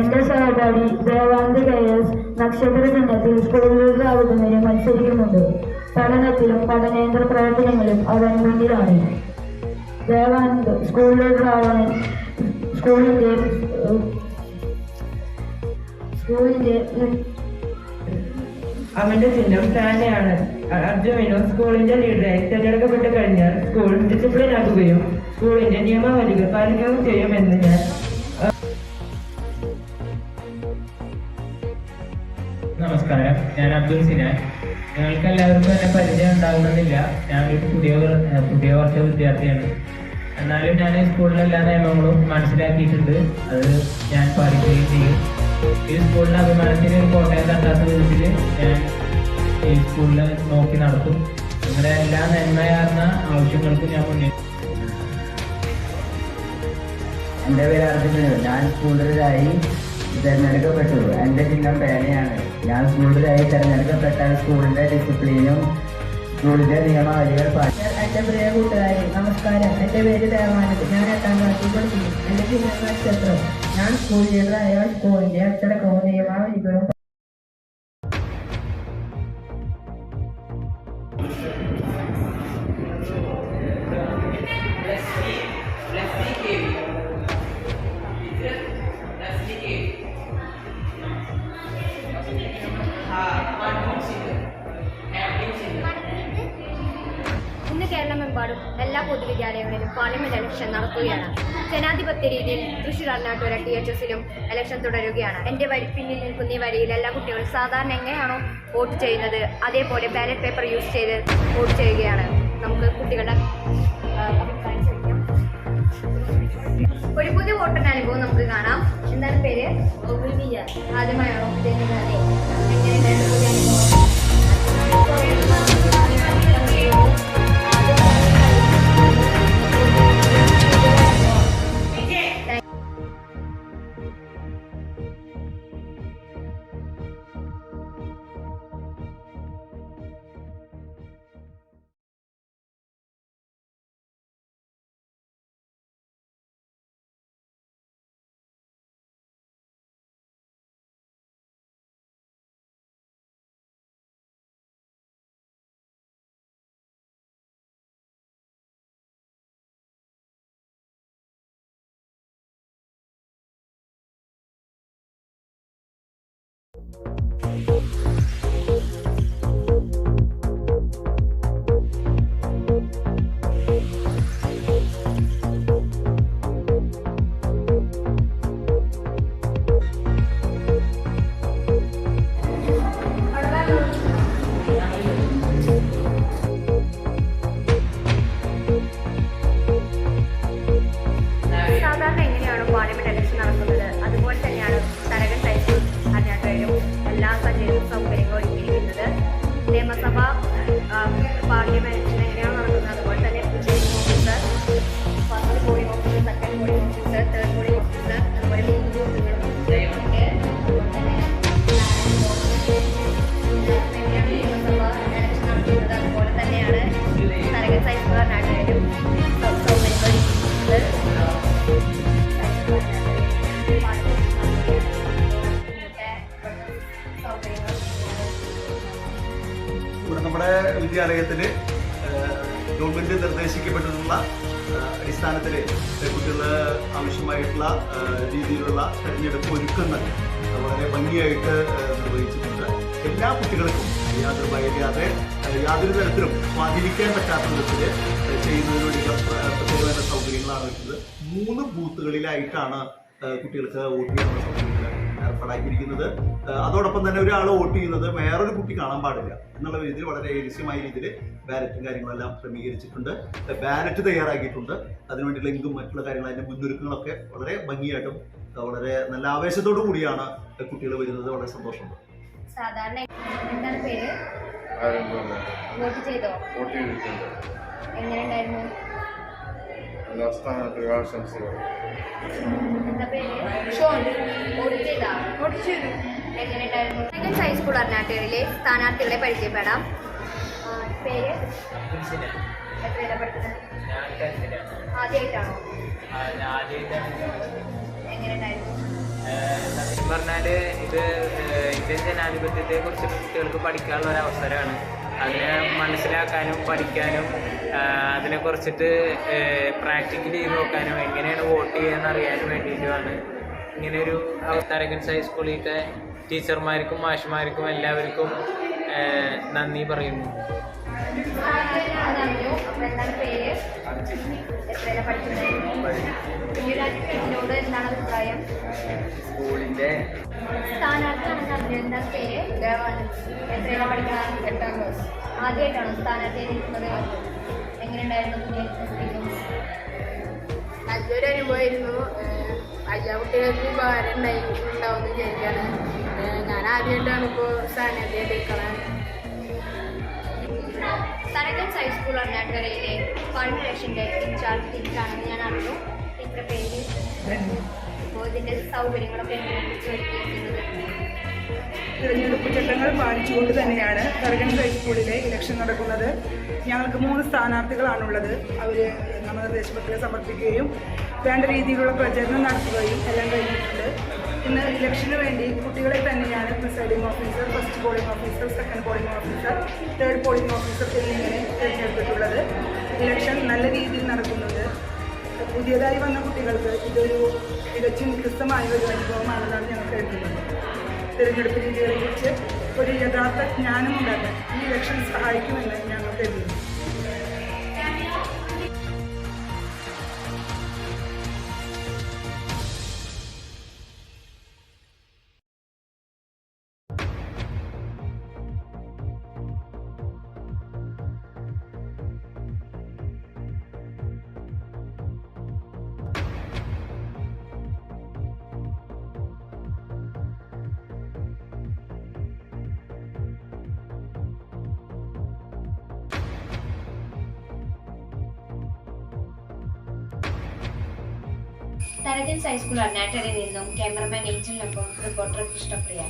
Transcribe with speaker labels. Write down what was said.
Speaker 1: എന്റെ സഹപാഠി ദേവാന്ത് KS നക്ഷത്ര ചിഹ്നത്തിൽ സ്കൂൾ ലീഡറാകുന്നതിന് മത്സരിക്കുന്നുണ്ട്. പഠനത്തിലും പഠനേതര പ്രവർത്തനങ്ങളിലും അവൻ മുന്നിലാണ്. ദേവാനന്ദ് സ്കൂൾ ലീഡറാവാൻ സ്കൂളിന്റെ
Speaker 2: അവന്റെ ചിഹ്നം താനെയാണ്. അർജുനോ സ്കൂളിന്റെ ലീഡറായി തിരഞ്ഞെടുക്കപ്പെട്ടു കഴിഞ്ഞാൽ സ്കൂൾ ഡിസിപ്ലിൻ ആക്കുകയും സ്കൂളിന്റെ നിയമാവലികൾ പാലിക്കുകയും ചെയ്യുമെന്ന് ഞാൻ.
Speaker 3: നമസ്കാരം, ഞാൻ അബ്ദുൽ സിനാൻ. നിങ്ങൾക്ക് എല്ലാവർക്കും എന്നെ പരിചയം ഉണ്ടാകുന്നില്ല. ഞാനൊരു പുതിയ വർഷ വിദ്യാർത്ഥിയാണ്. എന്നാലും ഞാൻ സ്കൂളിലെ എല്ലാ നിയമങ്ങളും മനസ്സിലാക്കിയിട്ടുണ്ട്. അത് ഞാൻ പാലിക്കുകയും ചെയ്യും. ഈ സ്കൂളിലെ അഭിമാനത്തിന് കോട്ടയം തട്ടാത്ത വിധത്തിൽ ഞാൻ ഈ സ്കൂളിൽ നോക്കി നടത്തും. നിങ്ങളുടെ എല്ലാ നന്മയാർന്ന ആവശ്യങ്ങൾക്കും ഞാൻ മുന്നിൽ.
Speaker 4: എൻ്റെ പേര് അർജുന. ഞാൻ സ്കൂളിലായി തിരഞ്ഞെടുക്കപ്പെട്ടു. എൻ്റെ ചിഹ്നം പേനയാണ്. ഞാൻ സ്കൂളിലായി തിരഞ്ഞെടുക്കപ്പെട്ടാൽ സ്കൂളിൻ്റെ ഡിസിപ്ലിനും സ്കൂളിൻ്റെ നിയമാവലികൾ പാലിക്കും.
Speaker 1: എൻ്റെ പ്രിയ കൂട്ടുകാരി, നമസ്കാരം. എൻ്റെ പേര് ദേവാനന്ദ്. ഞാൻ 8ാം ക്ലാസ്സിൽ പഠിക്കുന്നു. എൻ്റെ ചിഹ്നം നക്ഷത്രം. ഞാൻ സ്കൂൾ ലീഡറായ സ്കൂളിൻ്റെ അച്ചടക്കവും നിയമാവലികളും
Speaker 5: ഇന്ന് കേരളമെമ്പാടും എല്ലാ പൊതുവിദ്യാലയങ്ങളിലും പാർലമെന്റ് ഇലക്ഷൻ നടക്കുകയാണ്. ജനാധിപത്യ രീതിയിൽ തൃശ്ശൂർ അർണാട്ടൂർ THSലും ഇലക്ഷൻ തുടരുകയാണ്. എൻ്റെ പിന്നിൽ നിൽക്കുന്ന ഈ വരിയിൽ എല്ലാ കുട്ടികളും സാധാരണ എങ്ങനെയാണോ വോട്ട് ചെയ്യുന്നത് അതേപോലെ ബാലറ്റ് പേപ്പർ യൂസ് ചെയ്ത് വോട്ട് ചെയ്യുകയാണ്. നമുക്ക് കുട്ടികളുടെ അഭിപ്രായം ചോദിക്കാം. ഒരു പുതിയ വോട്ടറിന്റെ അനുഭവം നമുക്ക് കാണാം. എന്താണ് പേര്? ആദ്യമായാണോ എങ്ങനെയുണ്ടായിരുന്നു പുതിയ അനുഭവം? സാധാരണ എങ്ങനെയാണോ പാർലമെന്റ് ഇലക്ഷൻ നടക്കുന്നത് അതുപോലെ തന്നെയാണ് തരകൻ ഹൈസ്കൂൾ അർണാട്ടൂരിലും എല്ലാ സൗകര്യങ്ങളും ഒരുക്കിയിരിക്കുന്നത്. നിയമസഭ പാർലമെന്റ് എങ്ങനെയാണ് നടക്കുന്നത് അതുപോലെ തന്നെ officer, first polling officer, second polling officer, third polling officer, അതുപോലെ 3 ബൂത്തുകളും എങ്ങനെയാണ് നിയമസഭ ഇലക്ഷൻ നടത്തുന്നത് അതുപോലെ തന്നെയാണ് തരകൻ ഹൈസ്കൂൾ അർണാട്ടൂരിലും സൗകര്യങ്ങൾ ഒരുക്കിയിരിക്കുന്നത്.
Speaker 6: ഇവിടെ നമ്മുടെ വിദ്യാലയത്തിൽ ഗവൺമെൻറ് നിർദ്ദേശിക്കപ്പെട്ടിട്ടുള്ള അടിസ്ഥാനത്തിൽ കുട്ടികൾ ആവശ്യമായിട്ടുള്ള രീതിയിലുള്ള തിരഞ്ഞെടുപ്പ് ഒരുക്കങ്ങൾ വളരെ ഭംഗിയായിട്ട് നിർവഹിച്ചിട്ടുണ്ട്. എല്ലാ കുട്ടികൾക്കും യാതൊരു ഭയമില്ലാതെ യാതൊരു തരത്തിലും സ്വാധീനിക്കാൻ പറ്റാത്ത വിധത്തിൽ ചെയ്യുന്നതിന് വേണ്ടിയുള്ള പ്രത്യേകമായ സൗകര്യങ്ങളാണ് വെച്ചത്. 3 ബൂത്തുകളിലായിട്ടാണ് കുട്ടികൾക്ക് വോട്ട് ചെയ്യാനുള്ള സൗകര്യങ്ങൾ ഏർപ്പാടാക്കിയിരിക്കുന്നത്. അതോടൊപ്പം തന്നെ ഒരാൾ വോട്ട് ചെയ്യുന്നത് വേറൊരു കുട്ടി കാണാൻ പാടില്ല എന്നുള്ള രീതിയിൽ വളരെ രഹസ്യമായ രീതിയിൽ ബാലറ്റും കാര്യങ്ങളെല്ലാം ക്രമീകരിച്ചിട്ടുണ്ട്. ബാലറ്റ് തയ്യാറാക്കിയിട്ടുണ്ട്. അതിനുവേണ്ടിയുള്ള ലിങ്കും മറ്റുള്ള കാര്യങ്ങൾ അതിൻ്റെ മുന്നൊരുക്കങ്ങളൊക്കെ വളരെ ഭംഗിയായിട്ടും വളരെ നല്ല ആവേശത്തോടു കൂടിയാണ് കുട്ടികൾ വരുന്നത്. വളരെ സന്തോഷമുണ്ട്.
Speaker 5: സാധാരണ എന്താണ് പേര്? വോട്ട് ചെയ്തോ? എങ്ങനെ ഉണ്ടായിരുന്നു? എന്താ പേര്? ഷോൺ. വോട്ട് ചെയ്താ? വോട്ട് ചെയ്തു. എങ്ങനെ ഉണ്ടായിരുന്നു? സെക്കൻഡ് ഹൈസ്കൂൾ അർണാട്ടൂരിലെ സ്ഥാനാർത്ഥികളെ പരിചയപ്പെടാം. പേര്? എത്രയിലാണ് പഠിക്കുന്നത്? ആദ്യമായിട്ടാണോ? എങ്ങനെ ഉണ്ടായിരുന്നു?
Speaker 3: സത്യം പറഞ്ഞാൽ ഇത് ഇന്ത്യൻ ജനാധിപത്യത്തെ കുറിച്ചിട്ട് കുട്ടികൾക്ക് പഠിക്കാനുള്ള ഒരു അവസരമാണ്. അതിനെ മനസ്സിലാക്കാനും പഠിക്കാനും അതിനെക്കുറിച്ചിട്ട് പ്രാക്ടിക്കലി ചെയ്ത് നോക്കാനും എങ്ങനെയാണ് വോട്ട് ചെയ്യുകയെന്ന് അറിയാനും വേണ്ടിയിട്ടുമാണ് ഇങ്ങനെയൊരു തരകൻസ് ഹൈസ്കൂളിലത്തെ ടീച്ചർമാർക്കും മാഷുമാർക്കും എല്ലാവർക്കും നന്ദി പറയുന്നു.
Speaker 5: എന്താണ് അഭിപ്രായം?
Speaker 4: സ്കൂളിൻ്റെ
Speaker 5: സ്ഥാനാർത്ഥിയാണ് എന്താണ് പേര്? എത്രയാണ് പഠിക്കണം? 8ാം ക്ലാസ്. ആദ്യമായിട്ടാണോ സ്ഥാനാർത്ഥി നിൽക്കുന്നത്? എങ്ങനെയുണ്ടായിരുന്നു പുതിയ എക്സ്പീരിയൻസ്?
Speaker 1: നല്ലൊരു അനുഭവമായിരുന്നു. എല്ലാ കുട്ടികൾക്ക് ഉപകാരം ഉണ്ടാവുമെന്ന് വിചാരിക്കുകയാണ്. ഞാൻ ആദ്യമായിട്ടാണ് ഇപ്പോൾ സ്ഥാനാർത്ഥിയായിട്ട് നിൽക്കണം.
Speaker 5: തരകൻസ് ഹൈസ്കൂൾ അർണാട്ടുകരയിലെ ഫണ്ട് ഇലക്ഷൻ്റെ ഇൻചാർജ് ടീച്ചറാണെന്ന് ഞാൻ അറിഞ്ഞു. ടീച്ചറുടെ പേര്? അപ്പോൾ ഇതിൻ്റെ സൗകര്യങ്ങളൊക്കെ ഒരുക്കിയിരിക്കുന്നത്
Speaker 7: തിരഞ്ഞെടുപ്പ് ചട്ടങ്ങൾ പാലിച്ചുകൊണ്ട് തന്നെയാണ് തരകൻസ് ഹൈസ്കൂളിലെ ഇലക്ഷൻ നടക്കുന്നത്. ഞങ്ങൾക്ക് 3 സ്ഥാനാർത്ഥികളാണുള്ളത്. അവർ നാമനിർദ്ദേശപത്രിക സമർപ്പിക്കുകയും വേണ്ട രീതിയിലുള്ള പ്രചരണം നടത്തുകയും എല്ലാം കഴിഞ്ഞിട്ടുണ്ട്. ഇന്ന് ഇലക്ഷന് വേണ്ടി കുട്ടികളെ തന്നെയാണ് presiding officer, first polling officer, second polling officer, third polling officer എന്നിങ്ങനെ തിരഞ്ഞെടുത്തിട്ടുള്ളത്. ഇലക്ഷൻ നല്ല രീതിയിൽ നടക്കുന്നുണ്ട്. പുതിയതായി വന്ന കുട്ടികൾക്ക് ഇതൊരു തികച്ചും വ്യത്യസ്തമായ ഒരു അനുഭവമാണെന്നാണ് ഞങ്ങൾ കരുതുന്നത്. തിരഞ്ഞെടുപ്പ് രീതികളെക്കുറിച്ച് ഒരു യഥാർത്ഥ ജ്ഞാനമുണ്ടാക്കാൻ ഈ ഇലക്ഷൻ സഹായിക്കുമെന്ന് ഞങ്ങൾ കരുതുന്നു.
Speaker 5: തരകൻസ് ഹൈസ്കൂൾ അർണാട്ടുകരയിൽ നിന്നും ക്യാമറമാൻ ഏഞ്ചലിനൊപ്പം റിപ്പോർട്ടർ കൃഷ്ണപ്രിയ.